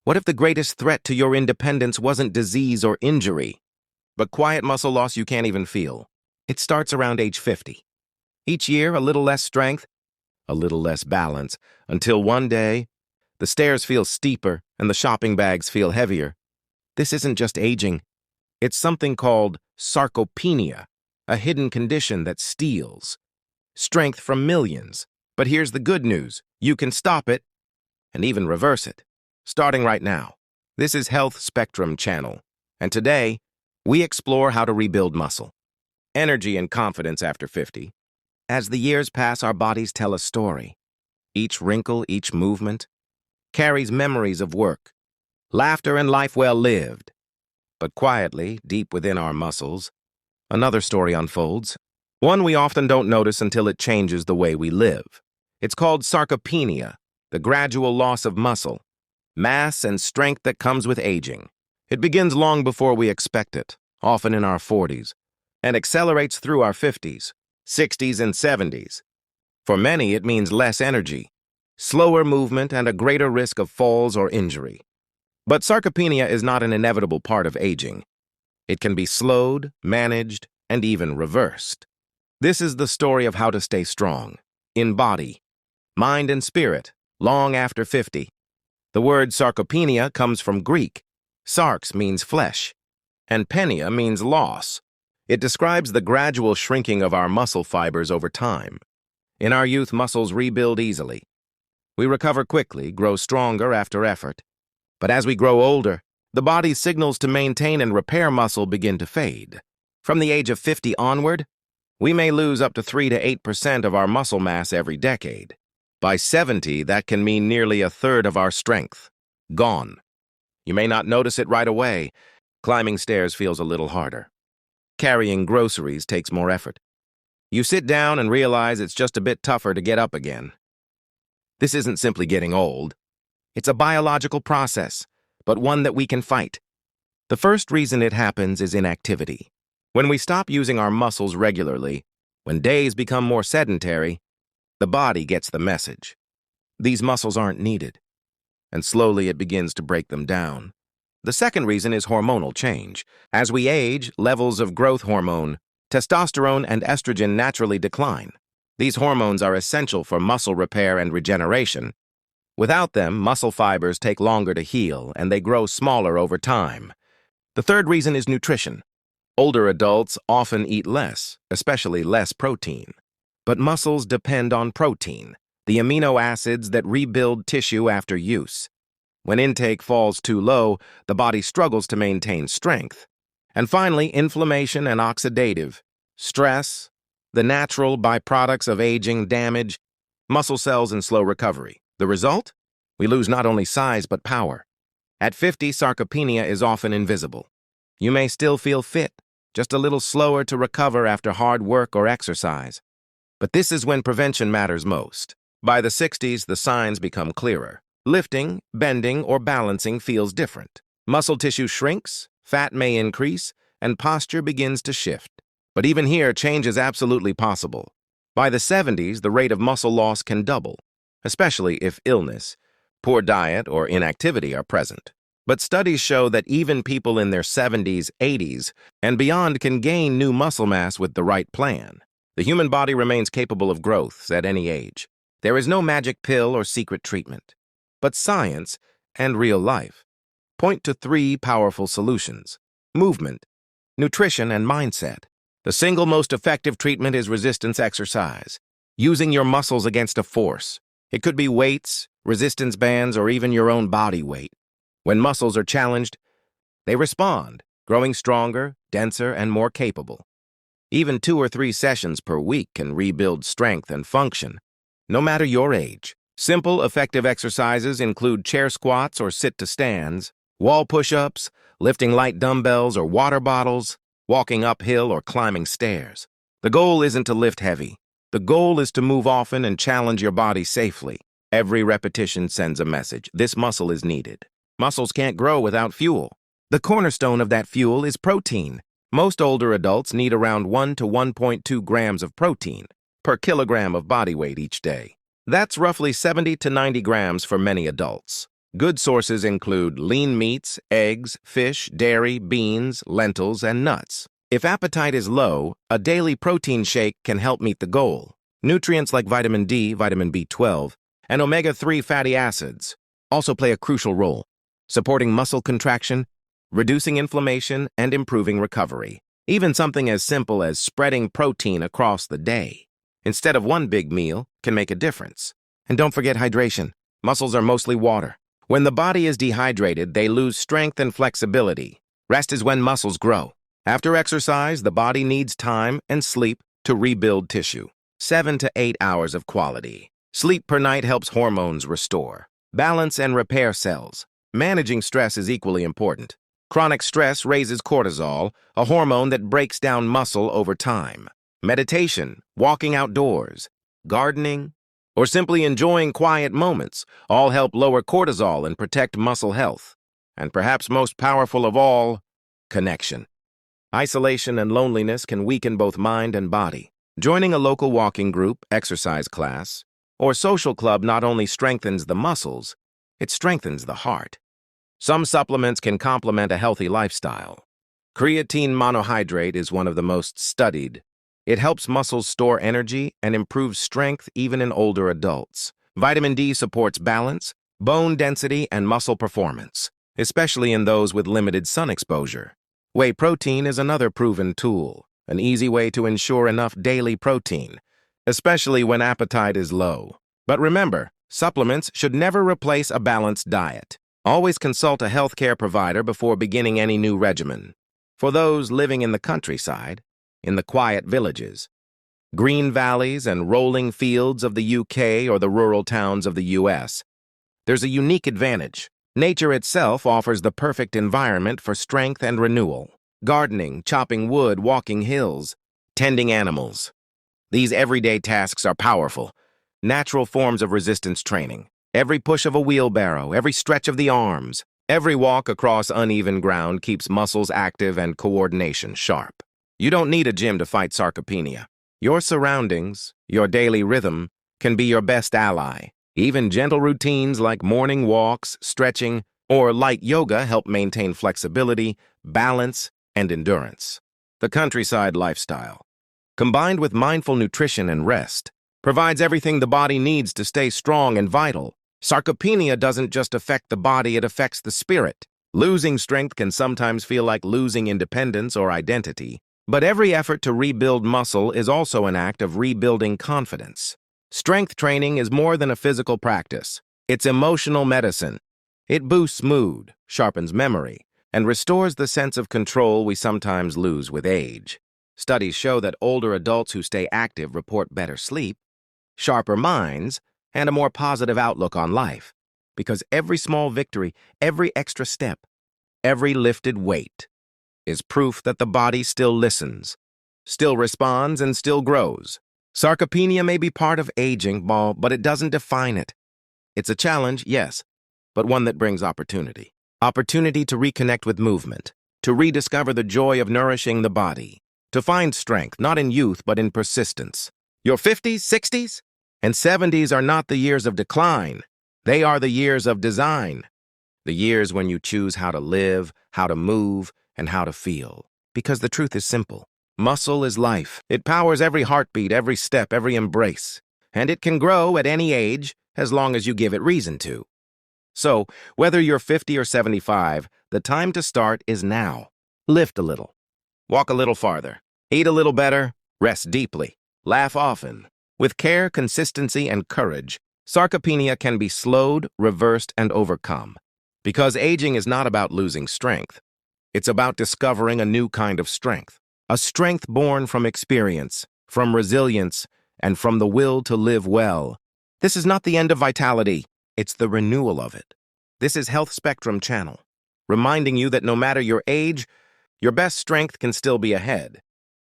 What if the greatest threat to your independence wasn't disease or injury, but quiet muscle loss you can't even feel? It starts around age 50. Each year, a little less strength, a little less balance, until one day, the stairs feel steeper and the shopping bags feel heavier. This isn't just aging. It's something called sarcopenia, a hidden condition that steals strength from millions. But here's the good news. You can stop it and even reverse it, starting right now. This is Health Spectrum Channel, and today, we explore how to rebuild muscle, energy and confidence after 50. As the years pass, our bodies tell a story. Each wrinkle, each movement, carries memories of work, laughter, and life well lived. But quietly, deep within our muscles, another story unfolds, one we often don't notice until it changes the way we live. It's called sarcopenia, the gradual loss of muscle, mass, and strength that comes with aging. It begins long before we expect it, often in our 40s, and accelerates through our 50s, 60s, and 70s. For many, it means less energy, slower movement, and a greater risk of falls or injury. But sarcopenia is not an inevitable part of aging. It can be slowed, managed, and even reversed. This is the story of how to stay strong, in body, mind, and spirit, long after 50. The word sarcopenia comes from Greek. Sarx means flesh, and penia means loss. It describes the gradual shrinking of our muscle fibers over time. In our youth, muscles rebuild easily. We recover quickly, grow stronger after effort. But as we grow older, the body's signals to maintain and repair muscle begin to fade. From the age of 50 onward, we may lose up to 3 to 8% of our muscle mass every decade. By 70, that can mean nearly a third of our strength gone. You may not notice it right away. Climbing stairs feels a little harder. Carrying groceries takes more effort. You sit down and realize it's just a bit tougher to get up again. This isn't simply getting old. It's a biological process, but one that we can fight. The first reason it happens is inactivity. When we stop using our muscles regularly, when days become more sedentary, the body gets the message. These muscles aren't needed, and slowly it begins to break them down. The second reason is hormonal change. As we age, levels of growth hormone, testosterone, and estrogen naturally decline. These hormones are essential for muscle repair and regeneration. Without them, muscle fibers take longer to heal, and they grow smaller over time. The third reason is nutrition. Older adults often eat less, especially less protein. But muscles depend on protein, the amino acids that rebuild tissue after use. When intake falls too low, the body struggles to maintain strength. And finally, inflammation and oxidative stress, the natural byproducts of aging, damage muscle cells and slow recovery. The result? We lose not only size but power. At 50, sarcopenia is often invisible. You may still feel fit, just a little slower to recover after hard work or exercise. But this is when prevention matters most. By the 60s, the signs become clearer. Lifting, bending, or balancing feels different. Muscle tissue shrinks, fat may increase, and posture begins to shift. But even here, change is absolutely possible. By the 70s, the rate of muscle loss can double, especially if illness, poor diet, or inactivity are present. But studies show that even people in their 70s, 80s, and beyond can gain new muscle mass with the right plan. The human body remains capable of growth at any age. There is no magic pill or secret treatment. But science and real life point to 3 powerful solutions: movement, nutrition, and mindset. The single most effective treatment is resistance exercise, using your muscles against a force. It could be weights, resistance bands, or even your own body weight. When muscles are challenged, they respond, growing stronger, denser, and more capable. Even 2 or 3 sessions per week can rebuild strength and function, no matter your age. Simple, effective exercises include chair squats or sit-to-stands, wall push-ups, lifting light dumbbells or water bottles, walking uphill or climbing stairs. The goal isn't to lift heavy. The goal is to move often and challenge your body safely. Every repetition sends a message. This muscle is needed. Muscles can't grow without fuel. The cornerstone of that fuel is protein. Most older adults need around 1 to 1.2 grams of protein per kilogram of body weight each day. That's roughly 70 to 90 grams for many adults. Good sources include lean meats, eggs, fish, dairy, beans, lentils, and nuts. If appetite is low, a daily protein shake can help meet the goal. Nutrients like vitamin D, vitamin B12, and omega-3 fatty acids also play a crucial role, supporting muscle contraction, reducing inflammation, and improving recovery. Even something as simple as spreading protein across the day, instead of one big meal, can make a difference. And don't forget hydration. Muscles are mostly water. When the body is dehydrated, they lose strength and flexibility. Rest is when muscles grow. After exercise, the body needs time and sleep to rebuild tissue. 7 to 8 hours of quality. Sleep per night helps hormones restore, balance and repair cells. Managing stress is equally important. Chronic stress raises cortisol, a hormone that breaks down muscle over time. Meditation, walking outdoors, gardening, or simply enjoying quiet moments all help lower cortisol and protect muscle health. And perhaps most powerful of all, connection. Isolation and loneliness can weaken both mind and body. Joining a local walking group, exercise class, or social club not only strengthens the muscles, it strengthens the heart. Some supplements can complement a healthy lifestyle. Creatine monohydrate is one of the most studied. It helps muscles store energy and improves strength even in older adults. Vitamin D supports balance, bone density, and muscle performance, especially in those with limited sun exposure. Whey protein is another proven tool, an easy way to ensure enough daily protein, especially when appetite is low. But remember, supplements should never replace a balanced diet. Always consult a healthcare provider before beginning any new regimen. For those living in the countryside, in the quiet villages, green valleys and rolling fields of the UK or the rural towns of the US, there's a unique advantage. Nature itself offers the perfect environment for strength and renewal. Gardening, chopping wood, walking hills, tending animals. These everyday tasks are powerful, natural forms of resistance training. Every push of a wheelbarrow, every stretch of the arms, every walk across uneven ground keeps muscles active and coordination sharp. You don't need a gym to fight sarcopenia. Your surroundings, your daily rhythm, can be your best ally. Even gentle routines like morning walks, stretching, or light yoga help maintain flexibility, balance, and endurance. The countryside lifestyle, combined with mindful nutrition and rest, provides everything the body needs to stay strong and vital. Sarcopenia doesn't just affect the body, it affects the spirit. Losing strength can sometimes feel like losing independence or identity, but every effort to rebuild muscle is also an act of rebuilding confidence. Strength training is more than a physical practice. It's emotional medicine. It boosts mood, sharpens memory, and restores the sense of control we sometimes lose with age. Studies show that older adults who stay active report better sleep, sharper minds, and a more positive outlook on life, because every small victory, every extra step, every lifted weight is proof that the body still listens, still responds, and still grows. Sarcopenia may be part of aging, but it doesn't define it. It's a challenge, yes, but one that brings opportunity. Opportunity to reconnect with movement, to rediscover the joy of nourishing the body, to find strength not in youth but in persistence. Your 50s, 60s, and 70s are not the years of decline. They are the years of design. The years when you choose how to live, how to move, and how to feel. Because the truth is simple. Muscle is life. It powers every heartbeat, every step, every embrace. And it can grow at any age as long as you give it reason to. So, whether you're 50 or 75, the time to start is now. Lift a little. Walk a little farther. Eat a little better. Rest deeply. Laugh often. With care, consistency, and courage, sarcopenia can be slowed, reversed, and overcome. Because aging is not about losing strength. It's about discovering a new kind of strength. A strength born from experience, from resilience, and from the will to live well. This is not the end of vitality. It's the renewal of it. This is Health Spectrum Channel, reminding you that no matter your age, your best strength can still be ahead.